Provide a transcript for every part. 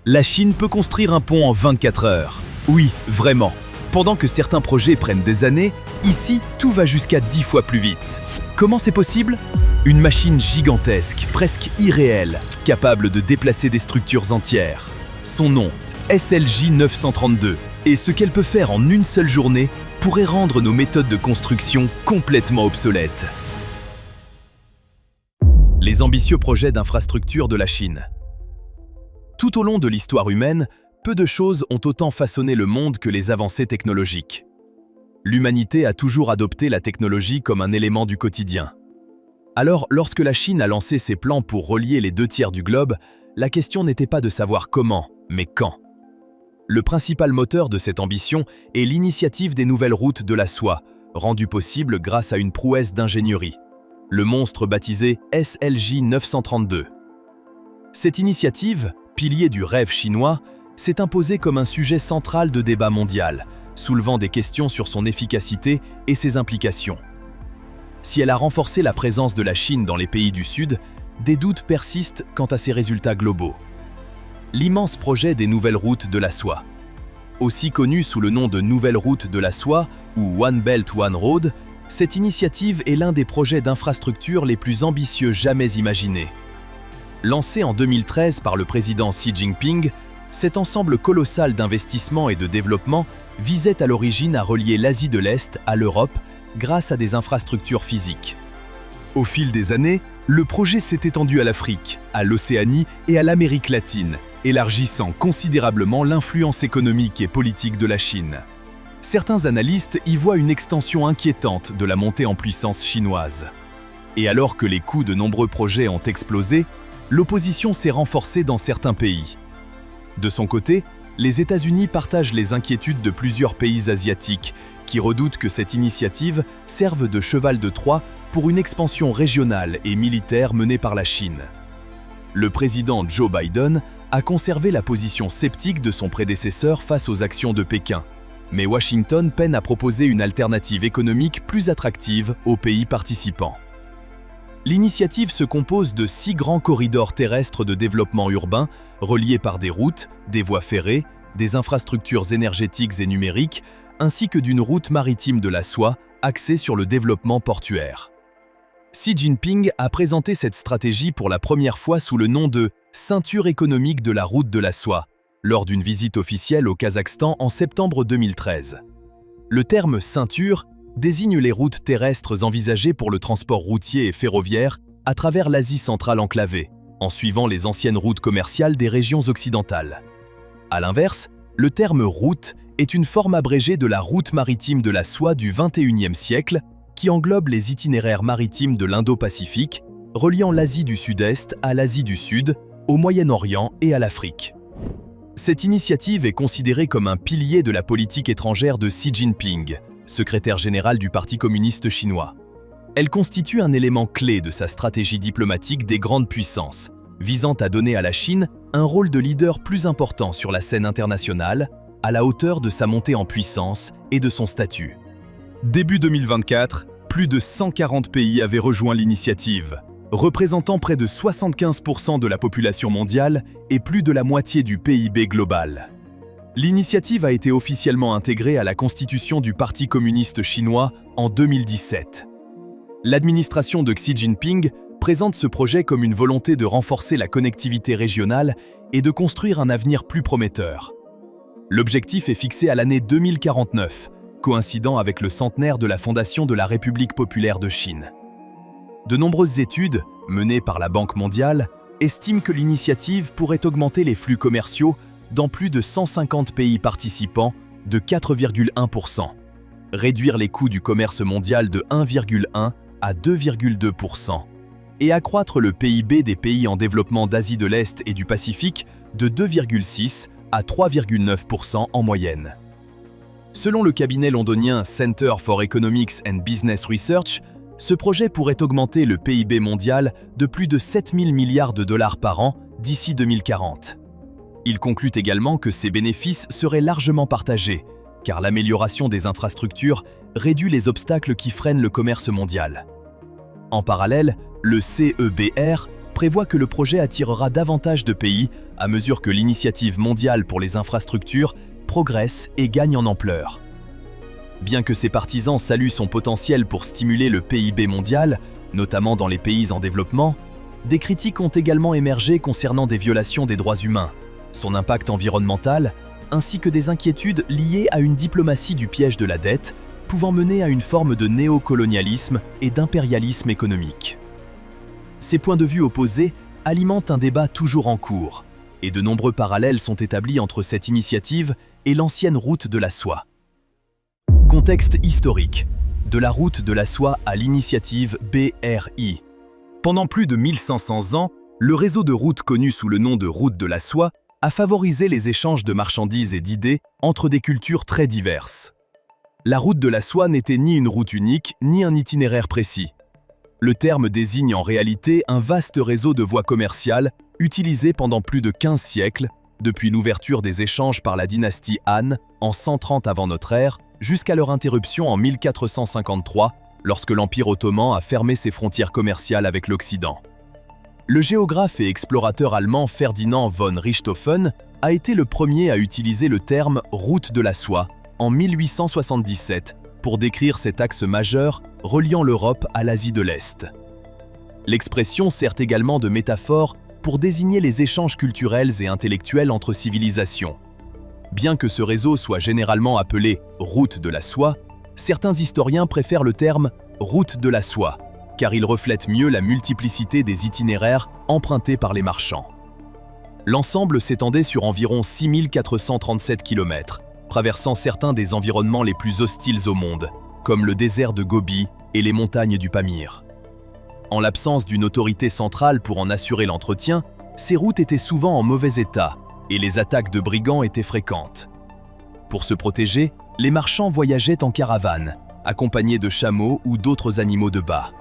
La Chine peut construire un pont en 24 heures. Oui, vraiment. Pendant que certains projets prennent des années, ici, tout va jusqu'à 10 fois plus vite. Comment c'est possible? Une machine gigantesque, presque irréelle, capable de déplacer des structures entières. Son nom, SLJ 932. Et ce qu'elle peut faire en une seule journée pourrait rendre nos méthodes de construction complètement obsolètes. Les ambitieux projets d'infrastructure de la Chine. Tout au long de l'histoire humaine, peu de choses ont autant façonné le monde que les avancées technologiques. L'humanité a toujours adopté la technologie comme un élément du quotidien. Alors, lorsque la Chine a lancé ses plans pour relier les 2/3 du globe, la question n'était pas de savoir comment, mais quand. Le principal moteur de cette ambition est l'initiative des nouvelles routes de la soie, rendue possible grâce à une prouesse d'ingénierie. Le monstre baptisé SLJ 932. Cette initiative, pilier du rêve chinois, s'est imposée comme un sujet central de débat mondial, soulevant des questions sur son efficacité et ses implications. Si elle a renforcé la présence de la Chine dans les pays du Sud, des doutes persistent quant à ses résultats globaux. L'immense projet des nouvelles routes de la soie. Aussi connu sous le nom de Nouvelle route de la soie ou One Belt One Road, cette initiative est l'un des projets d'infrastructure les plus ambitieux jamais imaginés. Lancé en 2013 par le président Xi Jinping, cet ensemble colossal d'investissements et de développement visait à l'origine à relier l'Asie de l'Est à l'Europe grâce à des infrastructures physiques. Au fil des années, le projet s'est étendu à l'Afrique, à l'Océanie et à l'Amérique latine, élargissant considérablement l'influence économique et politique de la Chine. Certains analystes y voient une extension inquiétante de la montée en puissance chinoise. Et alors que les coûts de nombreux projets ont explosé, l'opposition s'est renforcée dans certains pays. De son côté, les États-Unis partagent les inquiétudes de plusieurs pays asiatiques qui redoutent que cette initiative serve de cheval de Troie pour une expansion régionale et militaire menée par la Chine. Le président Joe Biden a conservé la position sceptique de son prédécesseur face aux actions de Pékin, mais Washington peine à proposer une alternative économique plus attractive aux pays participants. L'initiative se compose de 6 grands corridors terrestres de développement urbain reliés par des routes, des voies ferrées, des infrastructures énergétiques et numériques, ainsi que d'une route maritime de la soie axée sur le développement portuaire. Xi Jinping a présenté cette stratégie pour la première fois sous le nom de « ceinture économique de la route de la soie » lors d'une visite officielle au Kazakhstan en septembre 2013. Le terme « ceinture » désigne les routes terrestres envisagées pour le transport routier et ferroviaire à travers l'Asie centrale enclavée, en suivant les anciennes routes commerciales des régions occidentales. À l'inverse, le terme « route » est une forme abrégée de la route maritime de la soie du XXIe siècle qui englobe les itinéraires maritimes de l'Indo-Pacifique, reliant l'Asie du Sud-Est à l'Asie du Sud, au Moyen-Orient et à l'Afrique. Cette initiative est considérée comme un pilier de la politique étrangère de Xi Jinping, secrétaire général du Parti communiste chinois. Elle constitue un élément clé de sa stratégie diplomatique des grandes puissances, visant à donner à la Chine un rôle de leader plus important sur la scène internationale, à la hauteur de sa montée en puissance et de son statut. Début 2024, plus de 140 pays avaient rejoint l'initiative, représentant près de 75% de la population mondiale et plus de la moitié du PIB global. L'initiative a été officiellement intégrée à la constitution du Parti communiste chinois en 2017. L'administration de Xi Jinping présente ce projet comme une volonté de renforcer la connectivité régionale et de construire un avenir plus prometteur. L'objectif est fixé à l'année 2049, coïncidant avec le centenaire de la fondation de la République populaire de Chine. De nombreuses études, menées par la Banque mondiale, estiment que l'initiative pourrait augmenter les flux commerciaux dans plus de 150 pays participants de 4,1%, réduire les coûts du commerce mondial de 1,1 à 2,2% et accroître le PIB des pays en développement d'Asie de l'Est et du Pacifique de 2,6 à 3,9% en moyenne. Selon le cabinet londonien Center for Economics and Business Research, ce projet pourrait augmenter le PIB mondial de plus de 7 000 milliards de dollars par an d'ici 2040. Il conclut également que ces bénéfices seraient largement partagés, car l'amélioration des infrastructures réduit les obstacles qui freinent le commerce mondial. En parallèle, le CEBR prévoit que le projet attirera davantage de pays à mesure que l'initiative mondiale pour les infrastructures progresse et gagne en ampleur. Bien que ses partisans saluent son potentiel pour stimuler le PIB mondial, notamment dans les pays en développement, des critiques ont également émergé concernant des violations des droits humains, son impact environnemental, ainsi que des inquiétudes liées à une diplomatie du piège de la dette, pouvant mener à une forme de néocolonialisme et d'impérialisme économique. Ces points de vue opposés alimentent un débat toujours en cours, et de nombreux parallèles sont établis entre cette initiative et l'ancienne route de la soie. Contexte historique. De la route de la soie à l'initiative BRI. Pendant plus de 1500 ans, le réseau de routes connu sous le nom de route de la soie a favorisé les échanges de marchandises et d'idées entre des cultures très diverses. La route de la soie n'était ni une route unique, ni un itinéraire précis. Le terme désigne en réalité un vaste réseau de voies commerciales utilisé pendant plus de 15 siècles, depuis l'ouverture des échanges par la dynastie Han en 130 avant notre ère, jusqu'à leur interruption en 1453, lorsque l'Empire ottoman a fermé ses frontières commerciales avec l'Occident. Le géographe et explorateur allemand Ferdinand von Richthofen a été le premier à utiliser le terme « route de la soie » en 1877 pour décrire cet axe majeur reliant l'Europe à l'Asie de l'Est. L'expression sert également de métaphore pour désigner les échanges culturels et intellectuels entre civilisations. Bien que ce réseau soit généralement appelé « route de la soie », certains historiens préfèrent le terme « route de la soie », car il reflète mieux la multiplicité des itinéraires empruntés par les marchands. L'ensemble s'étendait sur environ 6437 km, traversant certains des environnements les plus hostiles au monde, comme le désert de Gobi et les montagnes du Pamir. En l'absence d'une autorité centrale pour en assurer l'entretien, ces routes étaient souvent en mauvais état et les attaques de brigands étaient fréquentes. Pour se protéger, les marchands voyageaient en caravane, accompagnés de chameaux ou d'autres animaux de bas.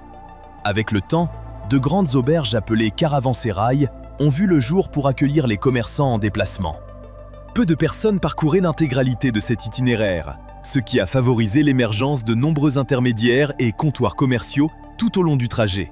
Avec le temps, de grandes auberges appelées caravansérails ont vu le jour pour accueillir les commerçants en déplacement. Peu de personnes parcouraient l'intégralité de cet itinéraire, ce qui a favorisé l'émergence de nombreux intermédiaires et comptoirs commerciaux tout au long du trajet.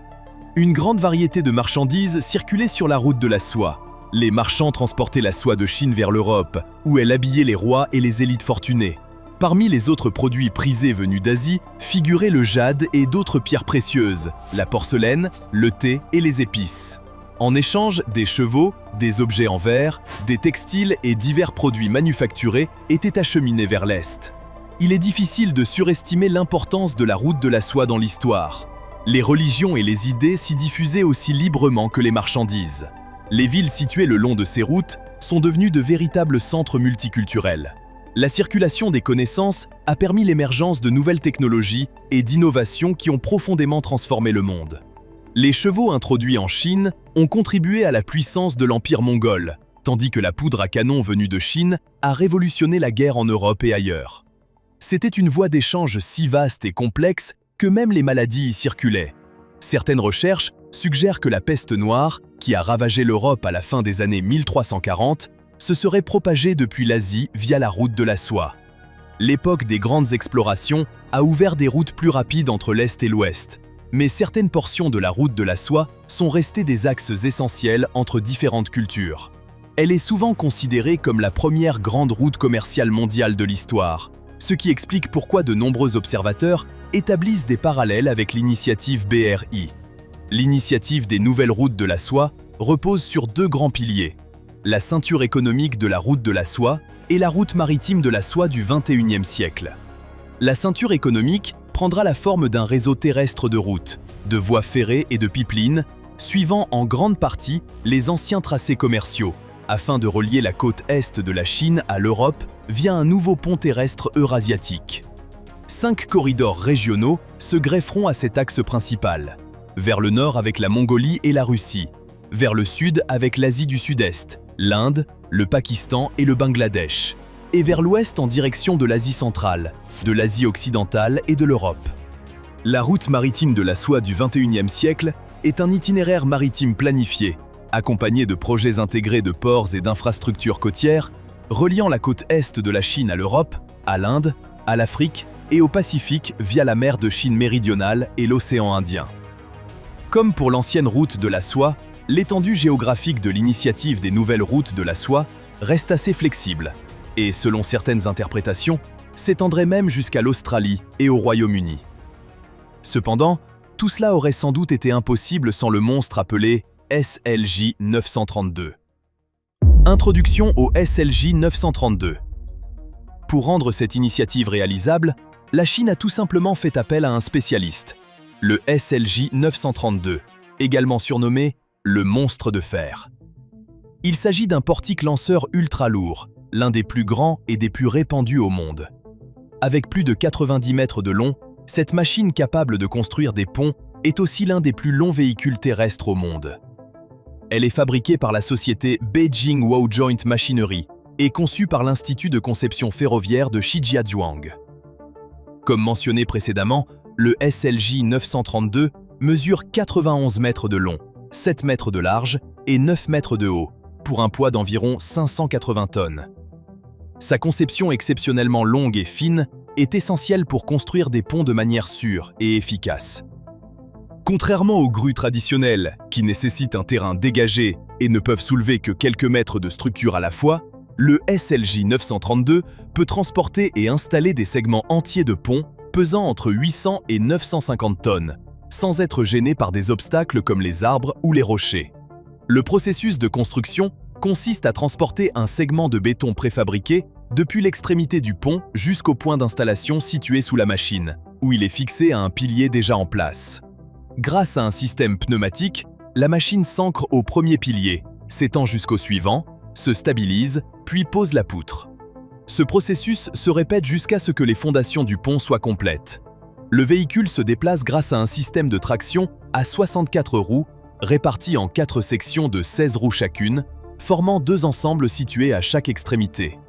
Une grande variété de marchandises circulait sur la route de la soie. Les marchands transportaient la soie de Chine vers l'Europe, où elle habillait les rois et les élites fortunées. Parmi les autres produits prisés venus d'Asie figuraient le jade et d'autres pierres précieuses, la porcelaine, le thé et les épices. En échange, des chevaux, des objets en verre, des textiles et divers produits manufacturés étaient acheminés vers l'Est. Il est difficile de surestimer l'importance de la route de la soie dans l'histoire. Les religions et les idées s'y diffusaient aussi librement que les marchandises. Les villes situées le long de ces routes sont devenues de véritables centres multiculturels. La circulation des connaissances a permis l'émergence de nouvelles technologies et d'innovations qui ont profondément transformé le monde. Les chevaux introduits en Chine ont contribué à la puissance de l'Empire mongol, tandis que la poudre à canon venue de Chine a révolutionné la guerre en Europe et ailleurs. C'était une voie d'échange si vaste et complexe que même les maladies y circulaient. Certaines recherches suggèrent que la peste noire, qui a ravagé l'Europe à la fin des années 1340, se serait propagée depuis l'Asie via la route de la soie. L'époque des grandes explorations a ouvert des routes plus rapides entre l'Est et l'Ouest, mais certaines portions de la route de la soie sont restées des axes essentiels entre différentes cultures. Elle est souvent considérée comme la première grande route commerciale mondiale de l'histoire, ce qui explique pourquoi de nombreux observateurs établissent des parallèles avec l'initiative BRI. L'initiative des nouvelles routes de la soie repose sur deux grands piliers, la ceinture économique de la route de la soie et la route maritime de la soie du XXIe siècle. La ceinture économique prendra la forme d'un réseau terrestre de routes, de voies ferrées et de pipelines, suivant en grande partie les anciens tracés commerciaux, afin de relier la côte est de la Chine à l'Europe via un nouveau pont terrestre eurasiatique. 5 corridors régionaux se grefferont à cet axe principal, vers le nord avec la Mongolie et la Russie, vers le sud avec l'Asie du Sud-Est, l'Inde, le Pakistan et le Bangladesh, et vers l'ouest en direction de l'Asie centrale, de l'Asie occidentale et de l'Europe. La route maritime de la soie du XXIe siècle est un itinéraire maritime planifié, accompagné de projets intégrés de ports et d'infrastructures côtières, reliant la côte est de la Chine à l'Europe, à l'Inde, à l'Afrique et au Pacifique via la mer de Chine méridionale et l'océan Indien. Comme pour l'ancienne route de la soie, l'étendue géographique de l'initiative des nouvelles routes de la soie reste assez flexible et, selon certaines interprétations, s'étendrait même jusqu'à l'Australie et au Royaume-Uni. Cependant, tout cela aurait sans doute été impossible sans le monstre appelé SLJ 932. Introduction au SLJ 932. Pour rendre cette initiative réalisable, la Chine a tout simplement fait appel à un spécialiste, le SLJ 932, également surnommé le monstre de fer. Il s'agit d'un portique lanceur ultra lourd, l'un des plus grands et des plus répandus au monde. Avec plus de 90 mètres de long, cette machine capable de construire des ponts est aussi l'un des plus longs véhicules terrestres au monde. Elle est fabriquée par la société Beijing Huo Joint Machinery et conçue par l'Institut de conception ferroviaire de Shijiazhuang. Comme mentionné précédemment, le SLJ 932 mesure 91 mètres de long, 7 mètres de large et 9 mètres de haut, pour un poids d'environ 580 tonnes. Sa conception exceptionnellement longue et fine est essentielle pour construire des ponts de manière sûre et efficace. Contrairement aux grues traditionnelles, qui nécessitent un terrain dégagé et ne peuvent soulever que quelques mètres de structure à la fois, le SLJ 932 peut transporter et installer des segments entiers de ponts pesant entre 800 et 950 tonnes, sans être gêné par des obstacles comme les arbres ou les rochers. Le processus de construction consiste à transporter un segment de béton préfabriqué depuis l'extrémité du pont jusqu'au point d'installation situé sous la machine, où il est fixé à un pilier déjà en place. Grâce à un système pneumatique, la machine s'ancre au premier pilier, s'étend jusqu'au suivant, se stabilise, puis pose la poutre. Ce processus se répète jusqu'à ce que les fondations du pont soient complètes. Le véhicule se déplace grâce à un système de traction à 64 roues, réparties en 4 sections de 16 roues chacune, formant 2 ensembles situés à chaque extrémité.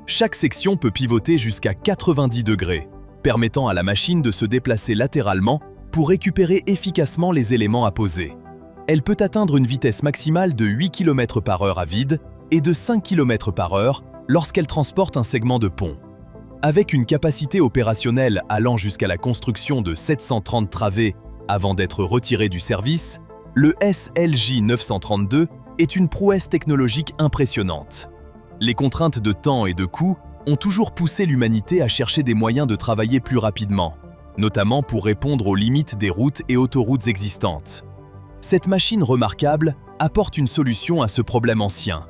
Chaque section peut pivoter jusqu'à 90 degrés, permettant à la machine de se déplacer latéralement pour récupérer efficacement les éléments à poser. Elle peut atteindre une vitesse maximale de 8 km/h à vide et de 5 km/h lorsqu'elle transporte un segment de pont. Avec une capacité opérationnelle allant jusqu'à la construction de 730 travées avant d'être retiré du service, le SLJ 932 est une prouesse technologique impressionnante. Les contraintes de temps et de coût ont toujours poussé l'humanité à chercher des moyens de travailler plus rapidement, notamment pour répondre aux limites des routes et autoroutes existantes. Cette machine remarquable apporte une solution à ce problème ancien.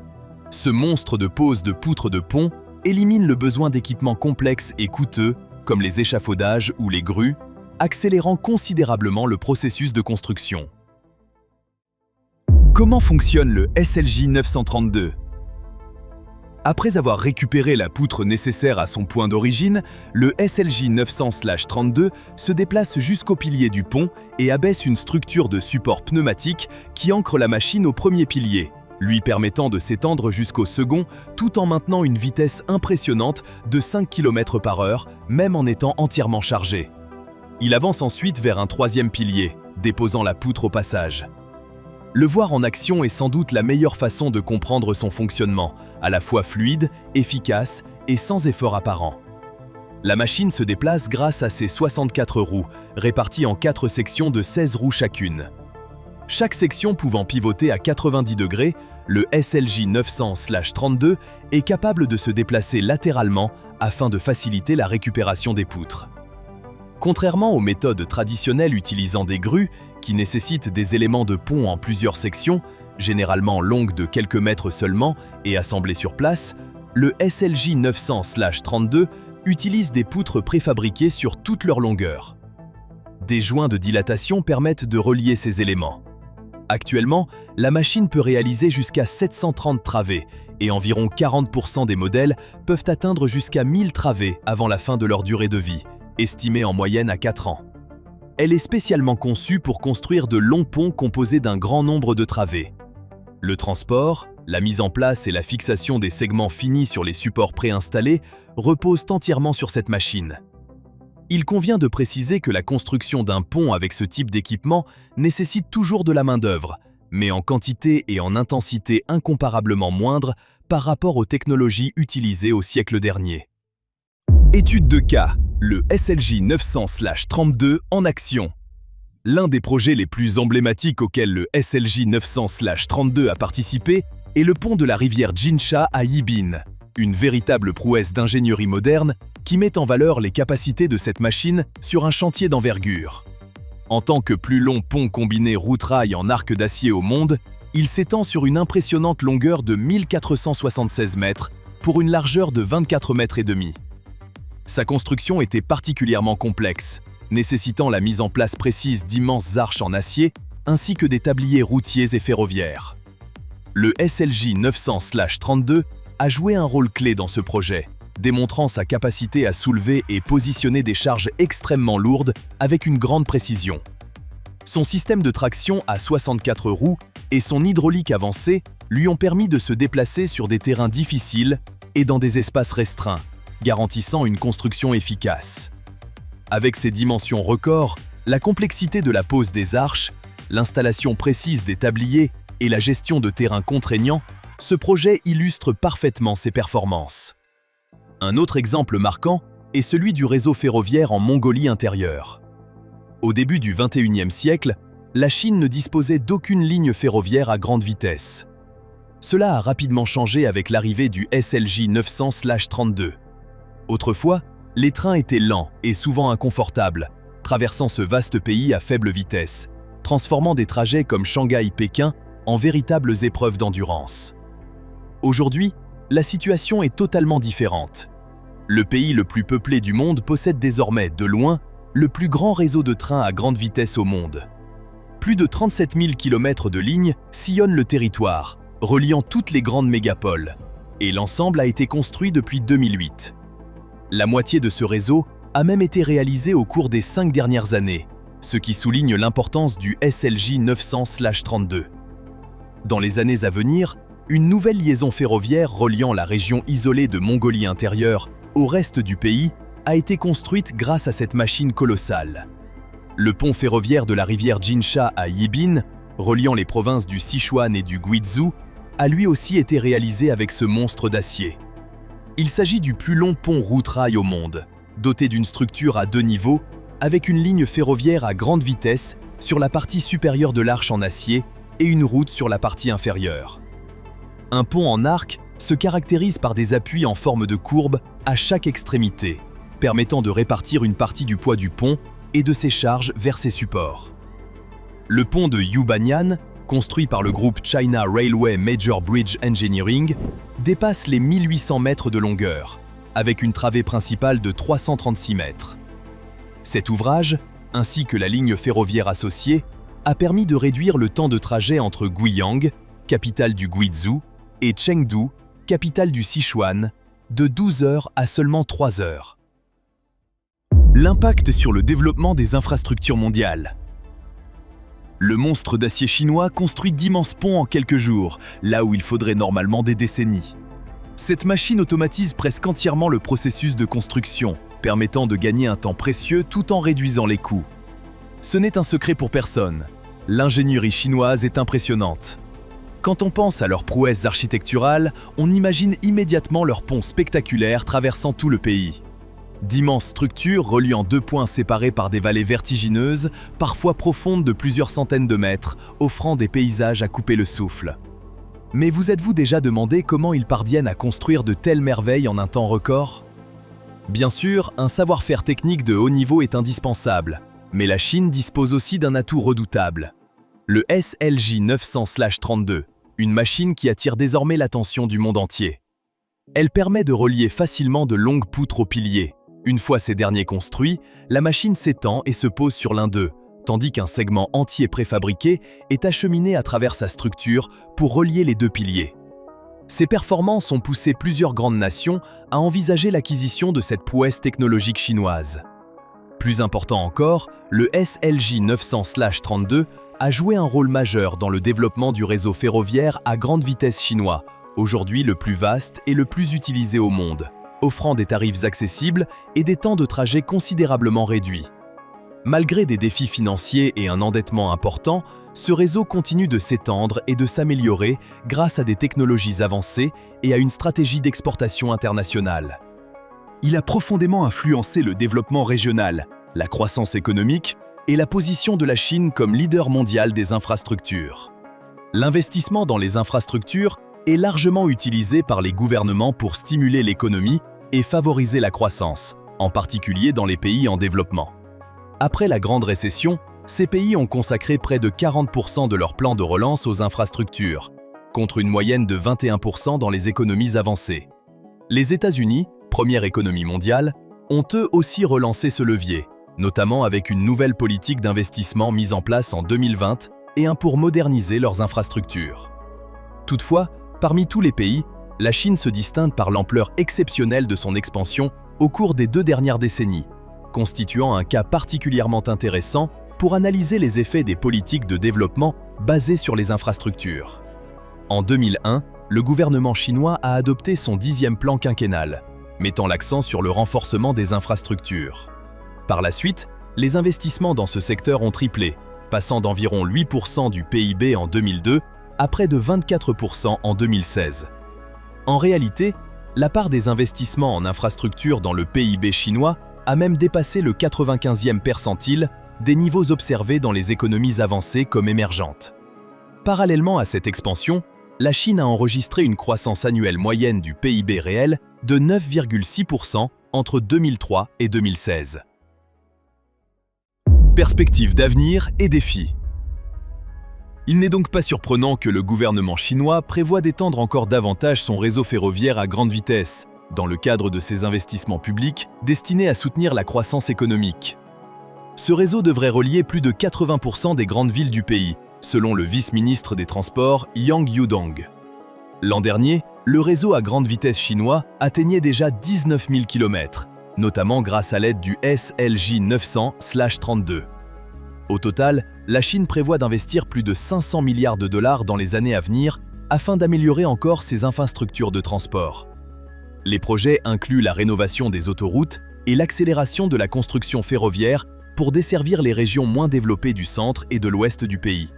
Ce monstre de pose de poutres de pont élimine le besoin d'équipements complexes et coûteux, comme les échafaudages ou les grues, accélérant considérablement le processus de construction. Comment fonctionne le SLJ 932 ? Après avoir récupéré la poutre nécessaire à son point d'origine, le SLJ 900/32 se déplace jusqu'au pilier du pont et abaisse une structure de support pneumatique qui ancre la machine au premier pilier, lui permettant de s'étendre jusqu'au second tout en maintenant une vitesse impressionnante de 5 km/h, même en étant entièrement chargé. Il avance ensuite vers un troisième pilier, déposant la poutre au passage. Le voir en action est sans doute la meilleure façon de comprendre son fonctionnement, à la fois fluide, efficace et sans effort apparent. La machine se déplace grâce à ses 64 roues, réparties en 4 sections de 16 roues chacune. Chaque section pouvant pivoter à 90 degrés, le SLJ 900/32 est capable de se déplacer latéralement afin de faciliter la récupération des poutres. Contrairement aux méthodes traditionnelles utilisant des grues, qui nécessitent des éléments de pont en plusieurs sections, généralement longues de quelques mètres seulement et assemblées sur place, le SLJ 900/32 utilise des poutres préfabriquées sur toute leur longueur. Des joints de dilatation permettent de relier ces éléments. Actuellement, la machine peut réaliser jusqu'à 730 travées et environ 40% des modèles peuvent atteindre jusqu'à 1000 travées avant la fin de leur durée de vie, estimée en moyenne à 4 ans. Elle est spécialement conçue pour construire de longs ponts composés d'un grand nombre de travées. Le transport, la mise en place et la fixation des segments finis sur les supports préinstallés reposent entièrement sur cette machine. Il convient de préciser que la construction d'un pont avec ce type d'équipement nécessite toujours de la main-d'œuvre, mais en quantité et en intensité incomparablement moindres par rapport aux technologies utilisées au siècle dernier. Étude de cas, le SLJ 900/32 en action. L'un des projets les plus emblématiques auxquels le SLJ 900/32 a participé est le pont de la rivière Jinsha à Yibin, une véritable prouesse d'ingénierie moderne qui met en valeur les capacités de cette machine sur un chantier d'envergure. En tant que plus long pont combiné route-rail en arc d'acier au monde, il s'étend sur une impressionnante longueur de 1476 mètres pour une largeur de 24 mètres et demi. Sa construction était particulièrement complexe, nécessitant la mise en place précise d'immenses arches en acier ainsi que des tabliers routiers et ferroviaires. Le SLJ 900/32 a joué un rôle clé dans ce projet, démontrant sa capacité à soulever et positionner des charges extrêmement lourdes avec une grande précision. Son système de traction à 64 roues et son hydraulique avancée lui ont permis de se déplacer sur des terrains difficiles et dans des espaces restreints, garantissant une construction efficace. Avec ses dimensions records, la complexité de la pose des arches, l'installation précise des tabliers et la gestion de terrains contraignants, ce projet illustre parfaitement ses performances. Un autre exemple marquant est celui du réseau ferroviaire en Mongolie intérieure. Au début du XXIe siècle, la Chine ne disposait d'aucune ligne ferroviaire à grande vitesse. Cela a rapidement changé avec l'arrivée du SLJ 900/32. Autrefois, les trains étaient lents et souvent inconfortables, traversant ce vaste pays à faible vitesse, transformant des trajets comme Shanghai-Pékin en véritables épreuves d'endurance. Aujourd'hui, la situation est totalement différente. Le pays le plus peuplé du monde possède désormais, de loin, le plus grand réseau de trains à grande vitesse au monde. Plus de 37 000 km de lignes sillonnent le territoire, reliant toutes les grandes mégapoles, et l'ensemble a été construit depuis 2008. La moitié de ce réseau a même été réalisée au cours des 5 dernières années, ce qui souligne l'importance du SLJ 900/32. Dans les années à venir, une nouvelle liaison ferroviaire reliant la région isolée de Mongolie intérieure au reste du pays a été construite grâce à cette machine colossale. Le pont ferroviaire de la rivière Jinsha à Yibin, reliant les provinces du Sichuan et du Guizhou, a lui aussi été réalisé avec ce monstre d'acier. Il s'agit du plus long pont route-rail au monde, doté d'une structure à 2 niveaux, avec une ligne ferroviaire à grande vitesse sur la partie supérieure de l'arche en acier et une route sur la partie inférieure. Un pont en arc se caractérise par des appuis en forme de courbe à chaque extrémité, permettant de répartir une partie du poids du pont et de ses charges vers ses supports. Le pont de Yubanyan, construit par le groupe China Railway Major Bridge Engineering, dépasse les 1800 mètres de longueur, avec une travée principale de 336 mètres. Cet ouvrage, ainsi que la ligne ferroviaire associée, a permis de réduire le temps de trajet entre Guiyang, capitale du Guizhou, et Chengdu, capitale du Sichuan, de 12 heures à seulement 3 heures. L'impact sur le développement des infrastructures mondiales. Le monstre d'acier chinois construit d'immenses ponts en quelques jours, là où il faudrait normalement des décennies. Cette machine automatise presque entièrement le processus de construction, permettant de gagner un temps précieux tout en réduisant les coûts. Ce n'est un secret pour personne. L'ingénierie chinoise est impressionnante. Quand on pense à leurs prouesses architecturales, on imagine immédiatement leurs ponts spectaculaires traversant tout le pays. D'immenses structures reliant 2 points séparés par des vallées vertigineuses, parfois profondes de plusieurs centaines de mètres, offrant des paysages à couper le souffle. Mais vous êtes-vous déjà demandé comment ils parviennent à construire de telles merveilles en un temps record? Bien sûr, un savoir-faire technique de haut niveau est indispensable, mais la Chine dispose aussi d'un atout redoutable. Le SLJ 900/32, une machine qui attire désormais l'attention du monde entier. Elle permet de relier facilement de longues poutres aux piliers. Une fois ces derniers construits, la machine s'étend et se pose sur l'un d'eux, tandis qu'un segment entier préfabriqué est acheminé à travers sa structure pour relier les 2 piliers. Ces performances ont poussé plusieurs grandes nations à envisager l'acquisition de cette prouesse technologique chinoise. Plus important encore, le SLJ 900/32 a joué un rôle majeur dans le développement du réseau ferroviaire à grande vitesse chinois, aujourd'hui le plus vaste et le plus utilisé au monde, offrant des tarifs accessibles et des temps de trajet considérablement réduits. Malgré des défis financiers et un endettement important, ce réseau continue de s'étendre et de s'améliorer grâce à des technologies avancées et à une stratégie d'exportation internationale. Il a profondément influencé le développement régional, la croissance économique, et la position de la Chine comme leader mondial des infrastructures. L'investissement dans les infrastructures est largement utilisé par les gouvernements pour stimuler l'économie et favoriser la croissance, en particulier dans les pays en développement. Après la grande récession, ces pays ont consacré près de 40% de leur plan de relance aux infrastructures, contre une moyenne de 21% dans les économies avancées. Les États-Unis, première économie mondiale, ont eux aussi relancé ce levier, notamment avec une nouvelle politique d'investissement mise en place en 2020 et un pour moderniser leurs infrastructures. Toutefois, parmi tous les pays, la Chine se distingue par l'ampleur exceptionnelle de son expansion au cours des 2 dernières décennies, constituant un cas particulièrement intéressant pour analyser les effets des politiques de développement basées sur les infrastructures. En 2001, le gouvernement chinois a adopté son 10e plan quinquennal, mettant l'accent sur le renforcement des infrastructures. Par la suite, les investissements dans ce secteur ont triplé, passant d'environ 8% du PIB en 2002 à près de 24% en 2016. En réalité, la part des investissements en infrastructures dans le PIB chinois a même dépassé le 95e percentile des niveaux observés dans les économies avancées comme émergentes. Parallèlement à cette expansion, la Chine a enregistré une croissance annuelle moyenne du PIB réel de 9,6% entre 2003 et 2016. Perspectives d'avenir et défis. Il n'est donc pas surprenant que le gouvernement chinois prévoit d'étendre encore davantage son réseau ferroviaire à grande vitesse, dans le cadre de ses investissements publics destinés à soutenir la croissance économique. Ce réseau devrait relier plus de 80% des grandes villes du pays, selon le vice-ministre des Transports Yang Yudong. L'an dernier, le réseau à grande vitesse chinois atteignait déjà 19 000 km, notamment grâce à l'aide du SLJ 900/32. Au total, la Chine prévoit d'investir plus de 500 milliards de dollars dans les années à venir afin d'améliorer encore ses infrastructures de transport. Les projets incluent la rénovation des autoroutes et l'accélération de la construction ferroviaire pour desservir les régions moins développées du centre et de l'ouest du pays.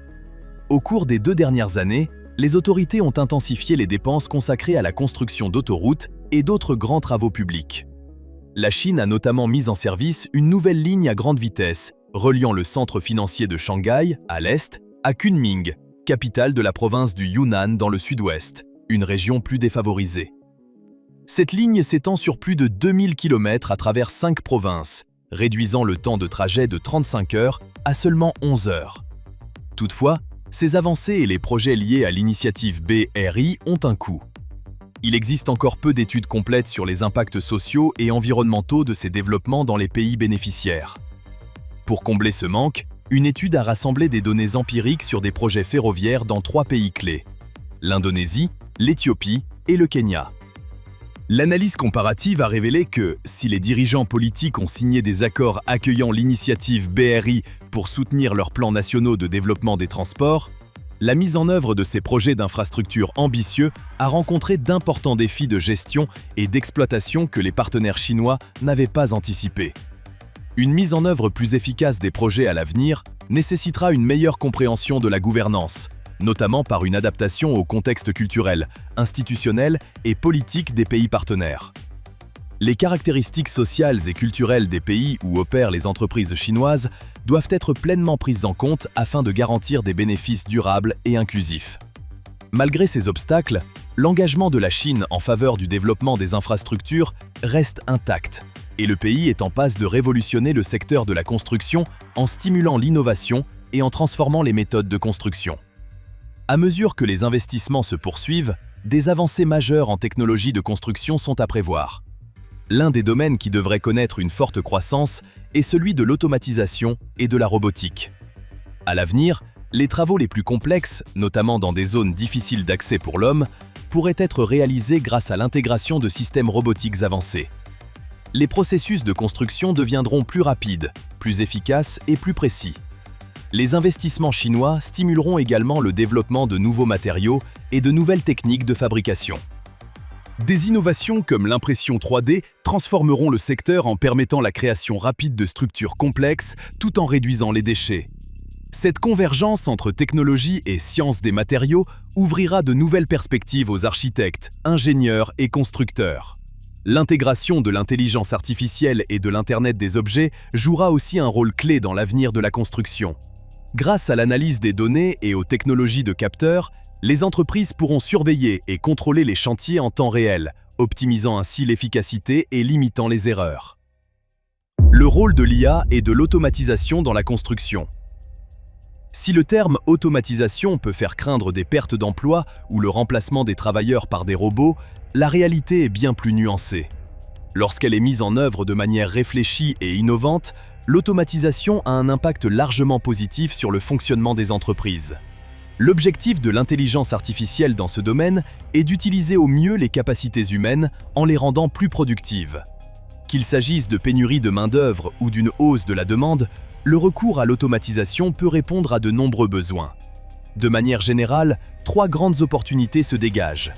Au cours des 2 dernières années, les autorités ont intensifié les dépenses consacrées à la construction d'autoroutes et d'autres grands travaux publics. La Chine a notamment mis en service une nouvelle ligne à grande vitesse, reliant le centre financier de Shanghai, à l'est, à Kunming, capitale de la province du Yunnan dans le sud-ouest, une région plus défavorisée. Cette ligne s'étend sur plus de 2000 km à travers 5 provinces, réduisant le temps de trajet de 35 heures à seulement 11 heures. Toutefois, ces avancées et les projets liés à l'initiative BRI ont un coût. Il existe encore peu d'études complètes sur les impacts sociaux et environnementaux de ces développements dans les pays bénéficiaires. Pour combler ce manque, une étude a rassemblé des données empiriques sur des projets ferroviaires dans 3 pays clés: l'Indonésie, l'Éthiopie et le Kenya. L'analyse comparative a révélé que, si les dirigeants politiques ont signé des accords accueillant l'initiative BRI pour soutenir leurs plans nationaux de développement des transports, la mise en œuvre de ces projets d'infrastructures ambitieux a rencontré d'importants défis de gestion et d'exploitation que les partenaires chinois n'avaient pas anticipés. Une mise en œuvre plus efficace des projets à l'avenir nécessitera une meilleure compréhension de la gouvernance, notamment par une adaptation au contexte culturel, institutionnel et politique des pays partenaires. Les caractéristiques sociales et culturelles des pays où opèrent les entreprises chinoises doivent être pleinement prises en compte afin de garantir des bénéfices durables et inclusifs. Malgré ces obstacles, l'engagement de la Chine en faveur du développement des infrastructures reste intact, et le pays est en passe de révolutionner le secteur de la construction en stimulant l'innovation et en transformant les méthodes de construction. À mesure que les investissements se poursuivent, des avancées majeures en technologie de construction sont à prévoir. L'un des domaines qui devrait connaître une forte croissance est celui de l'automatisation et de la robotique. À l'avenir, les travaux les plus complexes, notamment dans des zones difficiles d'accès pour l'homme, pourraient être réalisés grâce à l'intégration de systèmes robotiques avancés. Les processus de construction deviendront plus rapides, plus efficaces et plus précis. Les investissements chinois stimuleront également le développement de nouveaux matériaux et de nouvelles techniques de fabrication. Des innovations comme l'impression 3D transformeront le secteur en permettant la création rapide de structures complexes tout en réduisant les déchets. Cette convergence entre technologie et science des matériaux ouvrira de nouvelles perspectives aux architectes, ingénieurs et constructeurs. L'intégration de l'intelligence artificielle et de l'Internet des objets jouera aussi un rôle clé dans l'avenir de la construction. Grâce à l'analyse des données et aux technologies de capteurs, les entreprises pourront surveiller et contrôler les chantiers en temps réel, optimisant ainsi l'efficacité et limitant les erreurs. Le rôle de l'IA et de l'automatisation dans la construction. Si le terme automatisation peut faire craindre des pertes d'emplois ou le remplacement des travailleurs par des robots, la réalité est bien plus nuancée. Lorsqu'elle est mise en œuvre de manière réfléchie et innovante, l'automatisation a un impact largement positif sur le fonctionnement des entreprises. L'objectif de l'intelligence artificielle dans ce domaine est d'utiliser au mieux les capacités humaines en les rendant plus productives. Qu'il s'agisse de pénurie de main-d'œuvre ou d'une hausse de la demande, le recours à l'automatisation peut répondre à de nombreux besoins. De manière générale, 3 grandes opportunités se dégagent.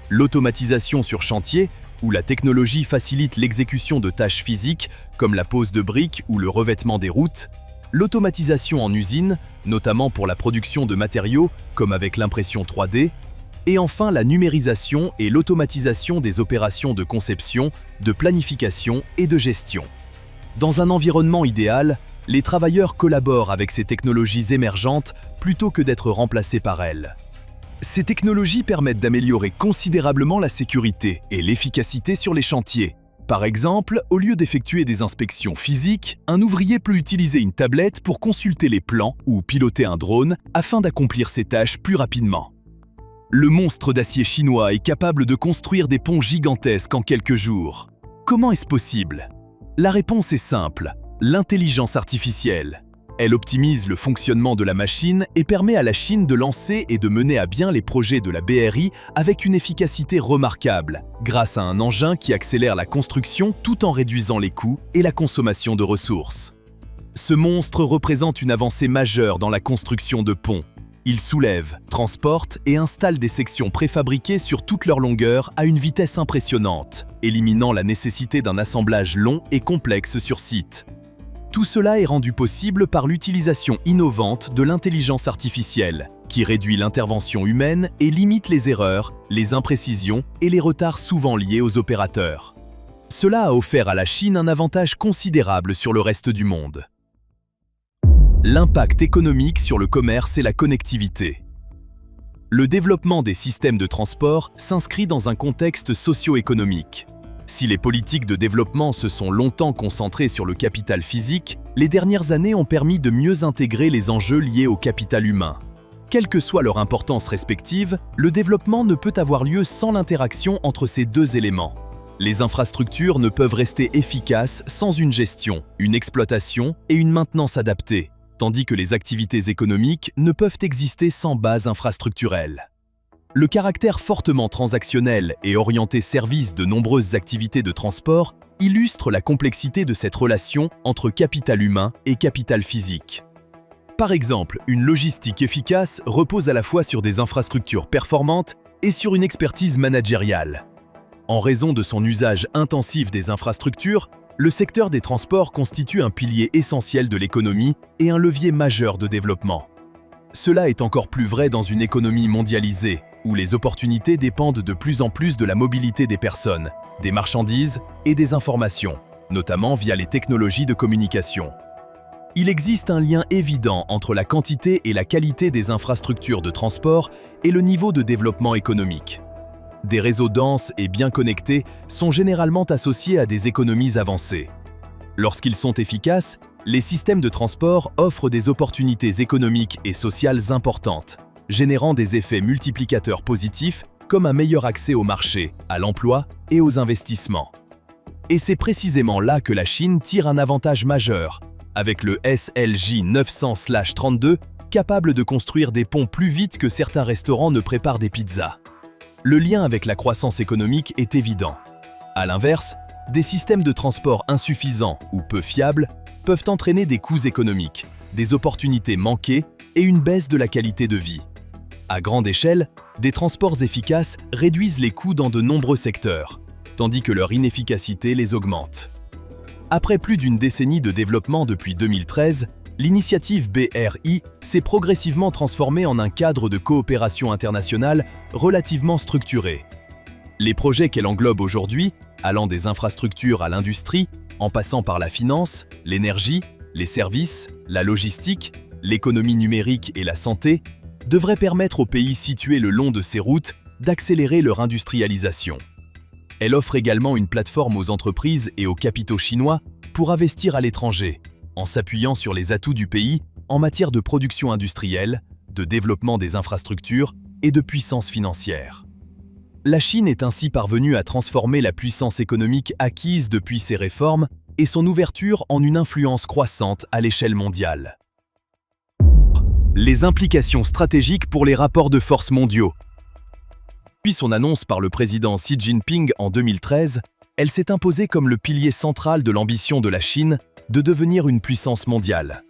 L'automatisation sur chantier, où la technologie facilite l'exécution de tâches physiques comme la pose de briques ou le revêtement des routes. L'automatisation en usine, notamment pour la production de matériaux comme avec l'impression 3D. Et enfin la numérisation et l'automatisation des opérations de conception, de planification et de gestion. Dans un environnement idéal, les travailleurs collaborent avec ces technologies émergentes plutôt que d'être remplacés par elles. Ces technologies permettent d'améliorer considérablement la sécurité et l'efficacité sur les chantiers. Par exemple, au lieu d'effectuer des inspections physiques, un ouvrier peut utiliser une tablette pour consulter les plans ou piloter un drone afin d'accomplir ses tâches plus rapidement. Le monstre d'acier chinois est capable de construire des ponts gigantesques en quelques jours. Comment est-ce possible? La réponse est simple, l'intelligence artificielle. Elle optimise le fonctionnement de la machine et permet à la Chine de lancer et de mener à bien les projets de la BRI avec une efficacité remarquable, grâce à un engin qui accélère la construction tout en réduisant les coûts et la consommation de ressources. Ce monstre représente une avancée majeure dans la construction de ponts. Il soulève, transporte et installe des sections préfabriquées sur toute leur longueur à une vitesse impressionnante, éliminant la nécessité d'un assemblage long et complexe sur site. Tout cela est rendu possible par l'utilisation innovante de l'intelligence artificielle, qui réduit l'intervention humaine et limite les erreurs, les imprécisions et les retards souvent liés aux opérateurs. Cela a offert à la Chine un avantage considérable sur le reste du monde. L'impact économique sur le commerce et la connectivité. Le développement des systèmes de transport s'inscrit dans un contexte socio-économique. Si les politiques de développement se sont longtemps concentrées sur le capital physique, les dernières années ont permis de mieux intégrer les enjeux liés au capital humain. Quelle que soit leur importance respective, le développement ne peut avoir lieu sans l'interaction entre ces deux éléments. Les infrastructures ne peuvent rester efficaces sans une gestion, une exploitation et une maintenance adaptées, tandis que les activités économiques ne peuvent exister sans base infrastructurelle. Le caractère fortement transactionnel et orienté service de nombreuses activités de transport illustre la complexité de cette relation entre capital humain et capital physique. Par exemple, une logistique efficace repose à la fois sur des infrastructures performantes et sur une expertise managériale. En raison de son usage intensif des infrastructures, le secteur des transports constitue un pilier essentiel de l'économie et un levier majeur de développement. Cela est encore plus vrai dans une économie mondialisée, où les opportunités dépendent de plus en plus de la mobilité des personnes, des marchandises et des informations, notamment via les technologies de communication. Il existe un lien évident entre la quantité et la qualité des infrastructures de transport et le niveau de développement économique. Des réseaux denses et bien connectés sont généralement associés à des économies avancées. Lorsqu'ils sont efficaces, les systèmes de transport offrent des opportunités économiques et sociales importantes, générant des effets multiplicateurs positifs comme un meilleur accès au marché, à l'emploi et aux investissements. Et c'est précisément là que la Chine tire un avantage majeur, avec le SLJ 900/32, capable de construire des ponts plus vite que certains restaurants ne préparent des pizzas. Le lien avec la croissance économique est évident. À l'inverse, des systèmes de transport insuffisants ou peu fiables peuvent entraîner des coûts économiques, des opportunités manquées et une baisse de la qualité de vie. À grande échelle, des transports efficaces réduisent les coûts dans de nombreux secteurs, tandis que leur inefficacité les augmente. Après plus d'une décennie de développement depuis 2013, l'initiative BRI s'est progressivement transformée en un cadre de coopération internationale relativement structuré. Les projets qu'elle englobe aujourd'hui allant des infrastructures à l'industrie, en passant par la finance, l'énergie, les services, la logistique, l'économie numérique et la santé, devrait permettre aux pays situés le long de ces routes d'accélérer leur industrialisation. Elle offre également une plateforme aux entreprises et aux capitaux chinois pour investir à l'étranger, en s'appuyant sur les atouts du pays en matière de production industrielle, de développement des infrastructures et de puissance financière. La Chine est ainsi parvenue à transformer la puissance économique acquise depuis ses réformes et son ouverture en une influence croissante à l'échelle mondiale. Les implications stratégiques pour les rapports de force mondiaux. Depuis son annonce par le président Xi Jinping en 2013, elle s'est imposée comme le pilier central de l'ambition de la Chine de devenir une puissance mondiale.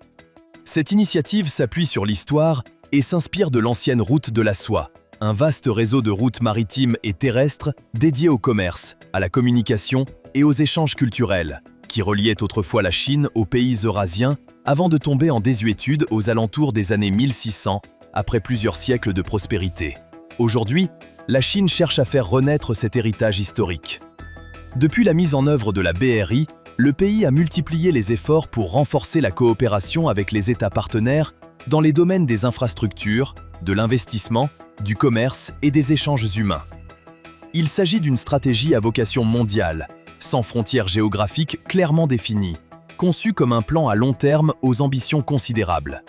Cette initiative s'appuie sur l'histoire et s'inspire de l'ancienne route de la soie, un vaste réseau de routes maritimes et terrestres dédiées au commerce, à la communication et aux échanges culturels, qui reliait autrefois la Chine aux pays eurasiens avant de tomber en désuétude aux alentours des années 1600, après plusieurs siècles de prospérité. Aujourd'hui, la Chine cherche à faire renaître cet héritage historique. Depuis la mise en œuvre de la BRI, le pays a multiplié les efforts pour renforcer la coopération avec les États partenaires dans les domaines des infrastructures, de l'investissement, du commerce et des échanges humains. Il s'agit d'une stratégie à vocation mondiale, sans frontières géographiques clairement définies, conçue comme un plan à long terme aux ambitions considérables.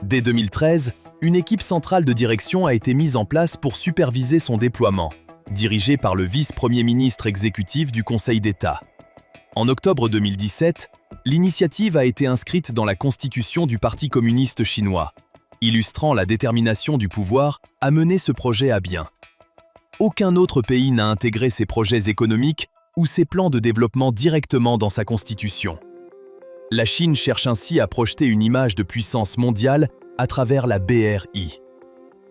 Dès 2013, une équipe centrale de direction a été mise en place pour superviser son déploiement, dirigée par le vice-premier ministre exécutif du Conseil d'État. En octobre 2017, l'initiative a été inscrite dans la constitution du Parti communiste chinois, illustrant la détermination du pouvoir à mener ce projet à bien. Aucun autre pays n'a intégré ces projets économiques ou ses plans de développement directement dans sa constitution. La Chine cherche ainsi à projeter une image de puissance mondiale à travers la BRI.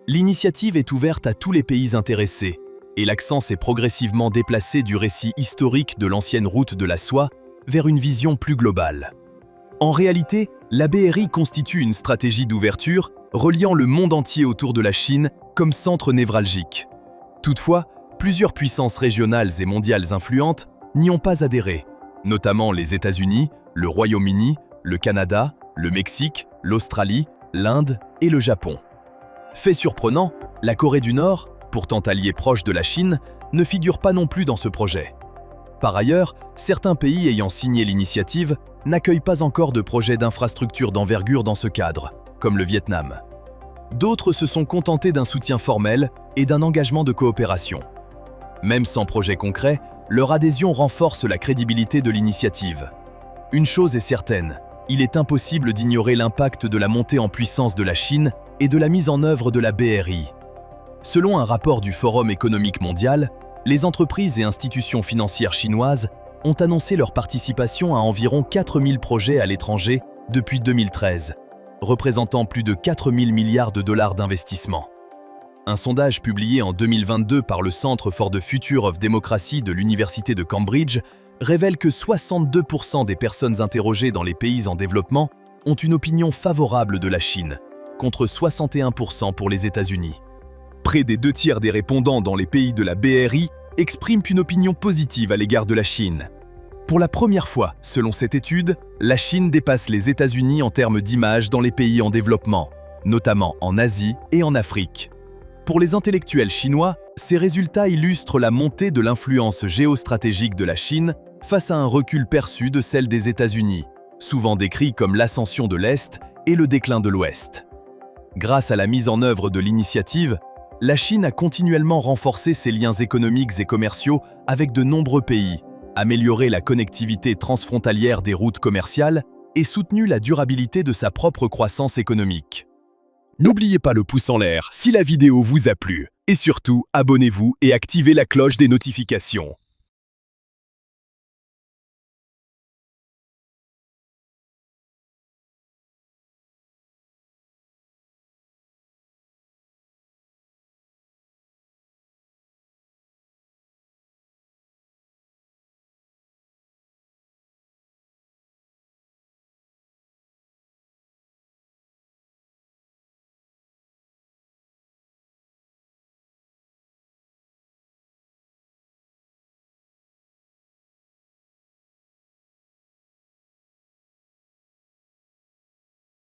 L'initiative est ouverte à tous les pays intéressés, et l'accent s'est progressivement déplacé du récit historique de l'ancienne route de la soie vers une vision plus globale. En réalité, la BRI constitue une stratégie d'ouverture reliant le monde entier autour de la Chine comme centre névralgique. Toutefois, plusieurs puissances régionales et mondiales influentes n'y ont pas adhéré, notamment les États-Unis, le Royaume-Uni, le Canada, le Mexique, l'Australie, l'Inde et le Japon. Fait surprenant, la Corée du Nord, pourtant alliée proche de la Chine, ne figure pas non plus dans ce projet. Par ailleurs, certains pays ayant signé l'initiative n'accueillent pas encore de projets d'infrastructure d'envergure dans ce cadre, comme le Vietnam. D'autres se sont contentés d'un soutien formel et d'un engagement de coopération. Même sans projet concret, leur adhésion renforce la crédibilité de l'initiative. Une chose est certaine, il est impossible d'ignorer l'impact de la montée en puissance de la Chine et de la mise en œuvre de la BRI. Selon un rapport du Forum économique mondial, les entreprises et institutions financières chinoises ont annoncé leur participation à environ 4000 projets à l'étranger depuis 2013, représentant plus de 4000 milliards de dollars d'investissement. Un sondage publié en 2022 par le Centre for the Future of Democracy de l'Université de Cambridge révèle que 62% des personnes interrogées dans les pays en développement ont une opinion favorable de la Chine, contre 61% pour les États-Unis. Près des 2/3 des répondants dans les pays de la BRI expriment une opinion positive à l'égard de la Chine. Pour la première fois, selon cette étude, la Chine dépasse les États-Unis en termes d'image dans les pays en développement, notamment en Asie et en Afrique. Pour les intellectuels chinois, ces résultats illustrent la montée de l'influence géostratégique de la Chine face à un recul perçu de celle des États-Unis, souvent décrit comme l'ascension de l'Est et le déclin de l'Ouest. Grâce à la mise en œuvre de l'initiative, la Chine a continuellement renforcé ses liens économiques et commerciaux avec de nombreux pays, amélioré la connectivité transfrontalière des routes commerciales et soutenu la durabilité de sa propre croissance économique. N'oubliez pas le pouce en l'air si la vidéo vous a plu. Et surtout, abonnez-vous et activez la cloche des notifications.